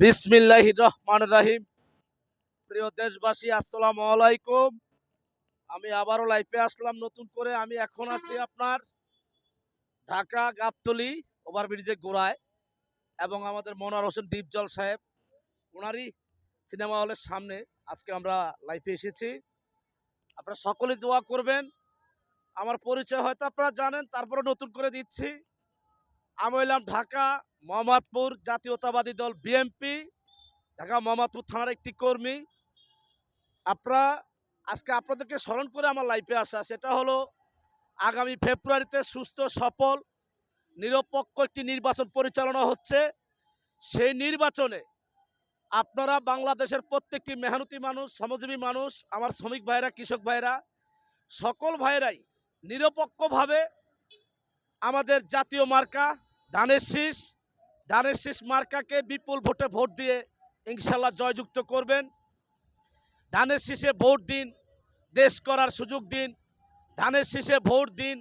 বিসমিল্লাহির রহমানির রহিম। প্রিয় দেশবাসী, আসসালামু আলাইকুম। আমি আবারও লাইভে আসলাম নতুন করে। আমি এখন আছি আপনার ঢাকা গাবতলী ওভারব্রিজের গোড়ায়, এবং আমাদের মনোয়ার হোসেন ডিপজল সাহেব ওনারই সিনেমা হলের সামনে আজকে আমরা লাইভে এসেছি। আপনারা সকলে দোয়া করবেন। আমার পরিচয় হয়তো আপনারা জানেন, তারপরে নতুন করে দিচ্ছি। আমি হইলাম ঢাকা মোহাম্মদপুর জাতীয়তাবাদী দল বিএনপি, ঢাকা মোহাম্মদপুর থানার একটি কর্মী। আপনারা আজকে আপনাদেরকে স্মরণ করে আমার লাইফে আসা, সেটা হলো আগামী ফেব্রুয়ারিতে সুস্থ সফল নিরপেক্ষ একটি নির্বাচন পরিচালনা হচ্ছে। সেই নির্বাচনে আপনারা বাংলাদেশের প্রত্যেকটি মেহনতি মানুষ, শ্রমজীবী মানুষ, আমার শ্রমিক ভাইরা, কৃষক ভাইরা, সকল ভাইরাই নিরপেক্ষভাবে আমাদের জাতীয় মার্কা ধানের শীষ মার্কাকে বিপুল ভোটে ভোট দিয়ে ইনশাল্লাহ জয়যুক্ত করবেন। ধানের শীষে ভোট দিন, দেশ করার সুযোগ দিন। ধানের শীষে ভোট দিন,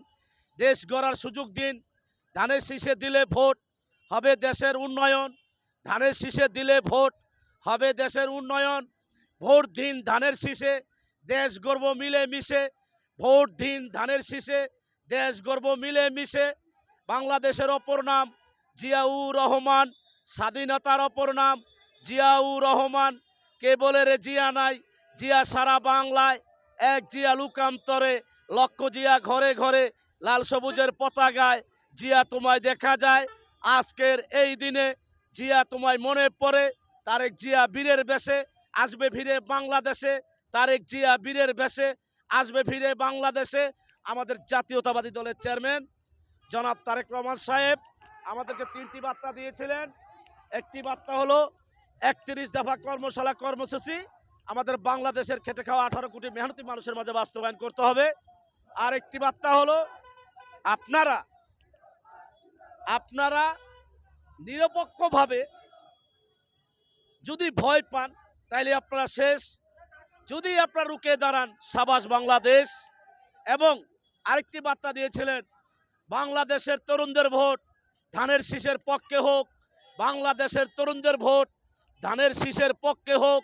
দেশ গড়ার সুযোগ দিন। ধানের শীষে দিলে ভোট হবে দেশের উন্নয়ন। ধানের শীষে দিলে ভোট হবে দেশের উন্নয়ন। ভোট দিন ধানের শীষে, দেশ গর্ব মিলে মিশে। ভোট দিন ধানের শীষে, দেশ গর্ব মিলে মিশে। বাংলাদেশের অপর নাম জিয়াউর রহমান, স্বাধীনতার অপর নাম জিয়াউর রহমান। কে বলে রে জিয়া নাই? জিয়া সারা বাংলায়, এক জিয়া লুকান্তরে, লক্ষ জিয়া ঘরে ঘরে, লাল সবুজের পতাকায় জিয়া তোমায় দেখা যায়। আজকের এই দিনে জিয়া তোমায় মনে পড়ে। তারেক জিয়া বীরের বেশে আসবে ফিরে বাংলাদেশে। তারেক জিয়া বীরের বেশে আসবে ফিরে বাংলাদেশে। আমাদের জাতীয়তাবাদী দলের চেয়ারম্যান জনাব তারেক রহমান সাহেব আমাদেরকে 3টি বার্তা দিয়েছিলেন। একটি বার্তা হলো 31 দফা কর্মশালা কর্মসূচি আমাদের বাংলাদেশের খেটে খাওয়া 18 কোটি মেহনতি মানুষের মাঝে বাস্তবায়ন করতে হবে। আর একটি বার্তা হলো আপনারা নিরপেক্ষভাবে যদি ভয় পান তাইলে আপনারা শেষ। যদি আপনারা রুখে দাঁড়ান, সাবাস বাংলাদেশ। এবং আরেকটি বার্তা দিয়েছিলেন, বাংলাদেশের তরুণদের ভোট ধানের শীষের পক্ষে হোক। বাংলাদেশের তরুণদের ভোট ধানের শীষের পক্ষে হোক।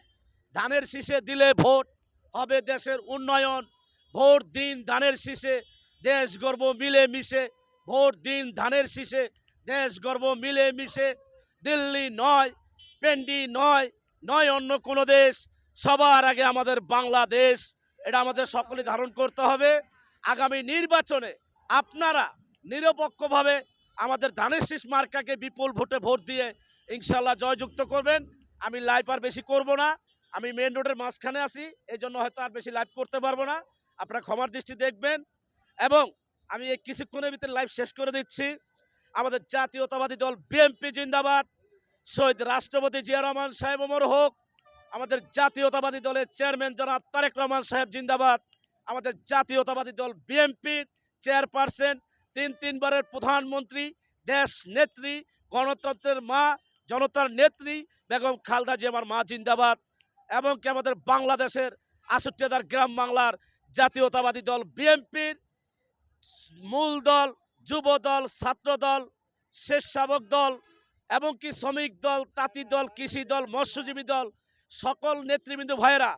ধানের শীষে দিলে ভোট হবে দেশের উন্নয়ন। ভোট দিন ধানের শীষে, দেশ গর্ব মিলে মিশে। ভোট দিন ধানের শীষে, দেশ গর্ব মিলে মিশে। দিল্লি নয়, পেন্ডি নয়, নয় অন্য কোনো দেশ, সবার আগে আমাদের বাংলাদেশ। এটা আমাদের সকলে ধারণ করতে হবে। আগামী নির্বাচনে আপনারা নিরপেক্ষভাবে আমাদের ধানের শীষ মার্কাকে বিপুল ভোটে ভোট দিয়ে ইনশাল্লাহ জয়যুক্ত করবেন। আমি লাইভ আর বেশি করব না, আমি মেন রোডের মাঝখানে আছি, এই জন্য হয়তো আর বেশি লাইভ করতে পারবো না। আপনারা ক্ষমার দৃষ্টি দেখবেন। এবং আমি এই কিছুক্ষণের ভিতরে লাইভ শেষ করে দিচ্ছি। আমাদের জাতীয়তাবাদী দল বিএনপি জিন্দাবাদ। শহীদ রাষ্ট্রপতি জিয়া রহমান সাহেব অমর হোক। আমাদের জাতীয়তাবাদী দলের চেয়ারম্যান জনাব তারেক রহমান সাহেব জিন্দাবাদ। আমাদের জাতীয়তাবাদী দল বিএনপির চেয়ারপারসন, 3 বারের প্রধানমন্ত্রী, দেশ নেত্রী, গণতন্ত্রের মা, জনতার নেত্রী বেগম খালেদা জিয়া আমার মা জিন্দাবাদ। এবং কি আমাদের বাংলাদেশের 68 গ্রাম বাংলার জাতীয়তাবাদী দল বিএনপির মূল দল, যুব দল, ছাত্র দল, স্বেচ্ছাসেবক দল, এবং কি শ্রমিক দল, তাঁতি দল, কৃষি দল, মৎস্যজীবী দল, সকল নেতৃবৃন্দ ভাইয়েরা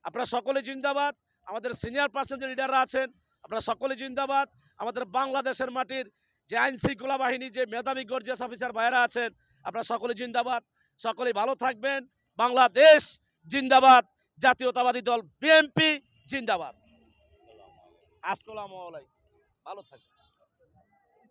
আপনারা সকলে জিন্দাবাদ। আমাদের সিনিয়র পার্সন যে লিডাররা আছেন আপনারা সকলে জিন্দাবাদ। আমাদের বাংলাদেশের মাটির যে আইন শৃঙ্খলা বাহিনী, যে মেধাবী গর্জিয়াস অফিসার ভাইয়েরা আছেন আপনারা সকলে জিন্দাবাদ। সকলেই ভালো থাকবেন। বাংলাদেশ জিন্দাবাদ। জাতীয়তাবাদী দল বিএনপি জিন্দাবাদ। আসসালামু আলাইকুম। ভালো থাকবেন।